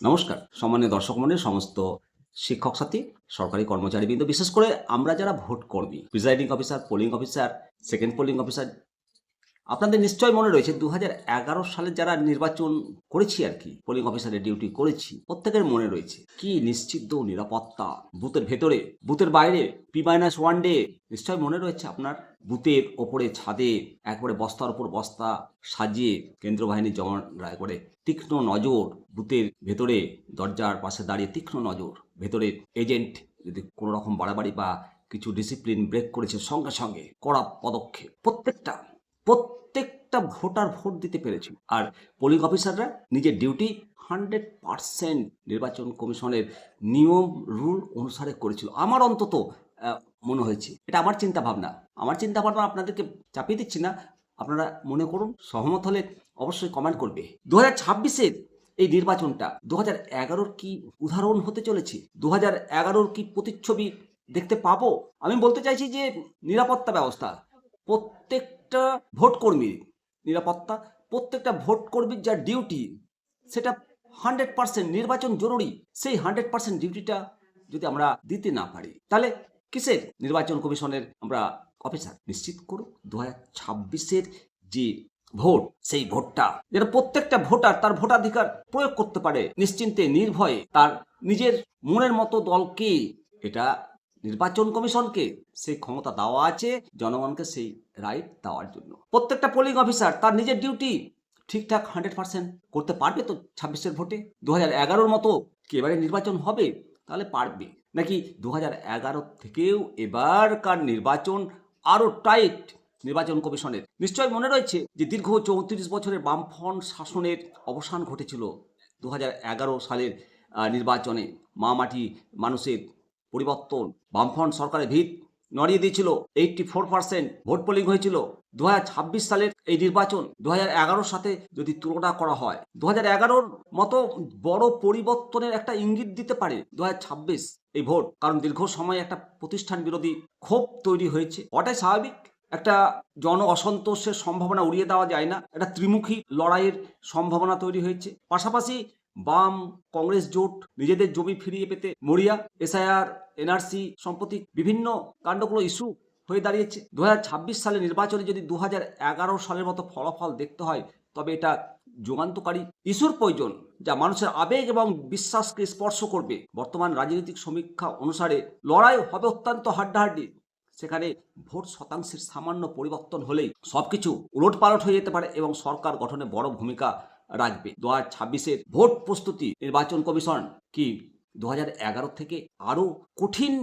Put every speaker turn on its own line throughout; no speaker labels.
নমস্কার সম্মানীয় দর্শক মণ্ডলী, সমস্ত শিক্ষক সাথী, সরকারি কর্মচারীবৃন্দ, বিশেষ করে আমরা যারা ভোট কর্মী, presiding officer, polling officer, second polling officer, আপনাদের নিশ্চয়ই মনে রয়েছে 2011 সালে যারা নির্বাচন করেছি আর কি, পোলিং অফিসারের ডিউটি করেছি, প্রত্যেকের মনে রয়েছে কি নিশ্চিদ্র নিরাপত্তা, বুথের ভেতরে, বুথের বাইরে, P-1 ডে নিশ্চয় মনে রয়েছে আপনার। বুথের ওপরে ছাদে একবারে বস্তার উপর বস্তা সাজিয়ে কেন্দ্র বাহিনীর জওয়ানরা করে তীক্ষ্ণ নজর, বুথের ভেতরে দরজার পাশে দাঁড়িয়ে তীক্ষ্ণ নজর, ভেতরে এজেন্ট যদি কোনো রকম বাড়াবাড়ি বা কিছু ডিসিপ্লিন ব্রেক করেছে সঙ্গে সঙ্গে কড়া পদক্ষেপ। প্রত্যেকটা ভোটার ভোট দিতে পেরেছিল। আর পোলিং অফিসাররা নিজের ডিউটি 100% নির্বাচন কমিশনের নিয়ম রুল অনুসারে করেছিল। আমার অন্তত মনে হয়েছে, এটা আমার চিন্তা ভাবনা আপনাদেরকে চাপিয়ে দিচ্ছি না, আপনারা মনে করুন, সহমত হলে অবশ্যই কমেন্ট করবে। 2026-এর এই নির্বাচনটা 2011-র কি উদাহরণ হতে চলেছে? 2011-র কি প্রতিচ্ছবি দেখতে পাবো? আমি বলতে চাইছি যে নিরাপত্তা ব্যবস্থা, প্রত্যেকটা ভোট কর্মীর নিরাপত্তা, প্রত্যেকটা ভোট কর্মীর যা ডিউটি, সেটা 100%। নির্বাচন জরুরি, সেই 100% ডিউটিটা যদি আমরা দিতে না পারি, তাহলে কিসের নির্বাচন কমিশনের আমরা অফিসার? নিশ্চিত করুক 2026-এর যে ভোট, সেই ভোটটা যেন প্রত্যেকটা ভোটার তার ভোটাধিকার প্রয়োগ করতে পারে নিশ্চিন্তে, নির্ভয়ে, তার নিজের মনের মতো দলকে। এটা নির্বাচন কমিশনকে সেই ক্ষমতা দেওয়া আছে, জনগণকে সেই রাইট দেওয়ার জন্য। প্রত্যেকটা পোলিং অফিসার তার নিজের ডিউটি ঠিকঠাক 100% করতে পারবে তো 26-এর ভোটে? 2011-র মতো কি এবারে নির্বাচন হবে? তাহলে পারবে নাকি 2011 থেকেও এবারকার নির্বাচন আরো টাইট? নির্বাচন কমিশনের নিশ্চয় মনে রয়েছে যে দীর্ঘ 34 বছরের বামফ্রন্ট শাসনের অবসান ঘটেছিল 2011 সালের নির্বাচনে। মাটি মানুষের পরিবর্তন, বামফ্রন্ট সরকারের ভিত নড়িয়ে দিয়েছিল। 84% ভোট পোলিং হয়েছিল। 2026 সালের এই নির্বাচন 2011-র সাথে যদি তুলনা করা হয়, 2011-র মতো বড় পরিবর্তনের একটা ইঙ্গিত দিতে পারে 2026 এই ভোট। কারণ দীর্ঘ সময় একটা প্রতিষ্ঠান বিরোধী ক্ষোভ তৈরি হয়েছে, ওটাই স্বাভাবিক। একটা জন অসন্তোষের সম্ভাবনা উড়িয়ে দেওয়া যায় না, একটা ত্রিমুখী লড়াইয়ের সম্ভাবনা তৈরি হয়েছে। পাশাপাশি বাম কংগ্রেস জোট নিজেদের জমি ফিরিয়ে পেতে মরিয়া। SIR, NRC সম্প্রতি বিভিন্ন কাণ্ডগুলো ইস্যু হয়ে দাঁড়িয়েছে। 2026 সালে নির্বাচনে যদি 2011 সালের মতো ফলাফল দেখতে হয়, তবে এটা যুগান্তকারী ইস্যুর প্রয়োজন, যা মানুষের আবেগ এবং বিশ্বাসকে স্পর্শ করবে। বর্তমান রাজনৈতিক সমীক্ষা অনুসারে লড়াই হবে অত্যন্ত হাড্ডাহাড্ডি। সেখানে ভোট শতাংশের সামান্য পরিবর্তন হলেই সবকিছু উলটপালট হয়ে যেতে পারে এবং সরকার গঠনে বড় ভূমিকা রাখবে। 2026-এর ভোট প্রস্তুতি নির্বাচন কমিশন কি 2011 থেকে আরো কঠিন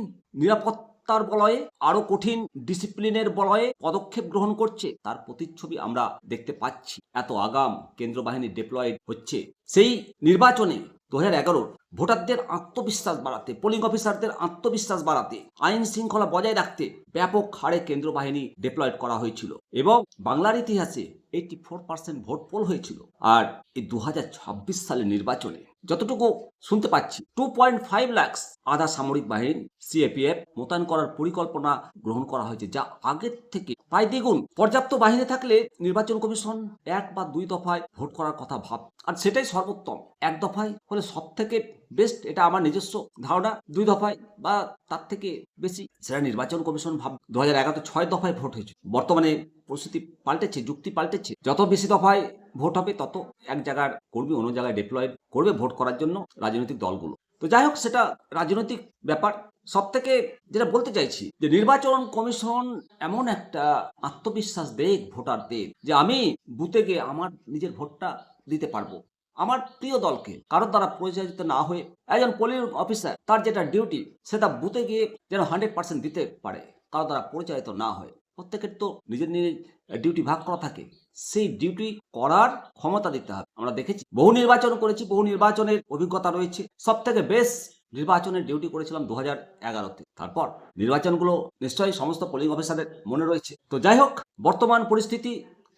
নিরাপত্তার বলয়ে, আরো কঠিন ডিসিপ্লিনের বলয়ে পদক্ষেপ গ্রহণ করছে? তার প্রতিচ্ছবি আমরা দেখতে পাচ্ছি। এত আগাম কেন্দ্র বাহিনী ডিপ্লয়েড হচ্ছে। সেই নির্বাচনে 2011 ভোটারদের আত্মবিশ্বাস বাড়াতে, পোলিং অফিসারদের আত্মবিশ্বাস বাড়াতে, আইন শৃঙ্খলা বজায় রাখতে ব্যাপক হারে কেন্দ্র বাহিনী ডিপ্লয়েড করা হয়েছিল এবং বাংলার ইতিহাসে 84% ভোট পোল হয়েছিল। আর এই 2026 সালের নির্বাচনে যতটুকু শুনতে পাচ্ছি 2.5 লাখ আধা সামরিক বাহিনী CAPF মোতায়েন করার পরিকল্পনা গ্রহণ করা হয়েছে, যা আগের থেকে প্রায় দ্বিগুণ। পর্যাপ্ত বাহিনী থাকলে নির্বাচন কমিশন 1 বা 2 দফায় ভোট করার কথা ভাব, আর সেটাই সর্বোত্তম। 1 দফায় হলে সব থেকে বেস্ট, এটা আমার নিজস্ব ধারণা। 2 দফায় বা তার থেকে বেশি সেটা নির্বাচন কমিশন ভাব। 2011-তে 6 দফায় ভোট হয়েছে। বর্তমানে পরিস্থিতি পাল্টেছে, যুক্তি পাল্টেছে। যত বেশি দফায় ভোট হবে, তত এক জায়গার কর্মী অন্য জায়গায় ডিপ্লয়েড করবে ভোট করার জন্য রাজনৈতিক দলগুলো। তো যাই হোক, সেটা রাজনৈতিক ব্যাপার। সব থেকে যেটা বলতে চাইছি যে নির্বাচন কমিশন এমন একটা আত্মবিশ্বাস দেখ ভোটারদের, যে আমি বুথে গিয়ে আমার নিজের ভোটটা দিতে পারবো আমার প্রিয় দলকে, কারোর দ্বারা পরিচালিত না হয়ে। একজন পোলিং অফিসার তার যেটা ডিউটি, সেটা বুথে গিয়ে যেন 100% দিতে পারে, কারোর দ্বারা পরিচালিত না হয়ে। প্রত্যেকের তো নিজের নিজের ডিউটি ভাগ করা থাকে, সেই ডিউটি করার ক্ষমতা দিতে হবে। আমরা দেখেছি, বহু নির্বাচন করেছি, বহু নির্বাচনের অভিজ্ঞতা রয়েছে। সব থেকে বেস্ট নির্বাচনের ডিউটি করেছিলাম 2011-তে। তারপর নির্বাচনগুলো নিশ্চয়ই সমস্ত পোলিং অফিসারের মনে রয়েছে। তো যাই হোক, বর্তমান পরিস্থিতি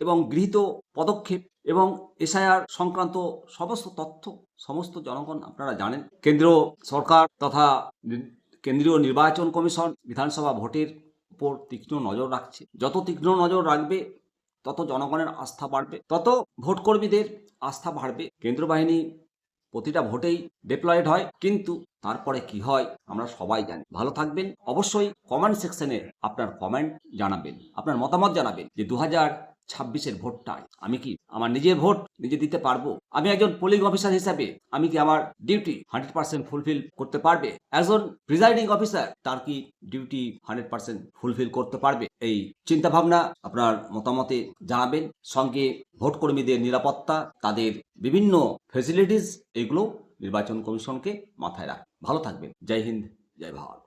এবং গৃহীত পদক্ষেপ এবং SIR সংক্রান্ত সমস্ত তথ্য সমস্ত জনগণ আপনারা জানেন। কেন্দ্রীয় সরকার তথা কেন্দ্রীয় নির্বাচন কমিশন বিধানসভা ভোটের উপর তীক্ষ্ণ নজর রাখছে। যত তীক্ষ্ণ নজর রাখবে, তত জনগণের আস্থা বাড়বে, তত ভোটকর্মীদের আস্থা বাড়বে। কেন্দ্র বাহিনী প্রতিটা ভোটেই ডিপ্লয়েড হয়, কিন্তু তারপরে কি হয় আমরা সবাই জানি। ভালো থাকবেন। অবশ্যই কমেন্ট সেকশনে আপনার কমেন্ট জানাবেন, আপনার মতামত জানাবেন যে 2026-এর ভোটটায় আমি কি আমার নিজের ভোট নিজে দিতে পারবো? আমি একজন পোলিং অফিসার হিসাবে আমি কি আমার ডিউটি 100% ফুলফিল করতে পারবে? একজন প্রিজাইডিং অফিসার তার কি ডিউটি 100% ফুলফিল করতে পারবে? এই চিন্তা ভাবনা আপনার মতামতে জানাবেন। সঙ্গে ভোট কর্মীদের নিরাপত্তা, তাদের বিভিন্ন ফেসিলিটিস, এগুলো নির্বাচন কমিশনকে মাথায় রাখ। ভালো থাকবেন। জয় হিন্দ, জয় ভারত।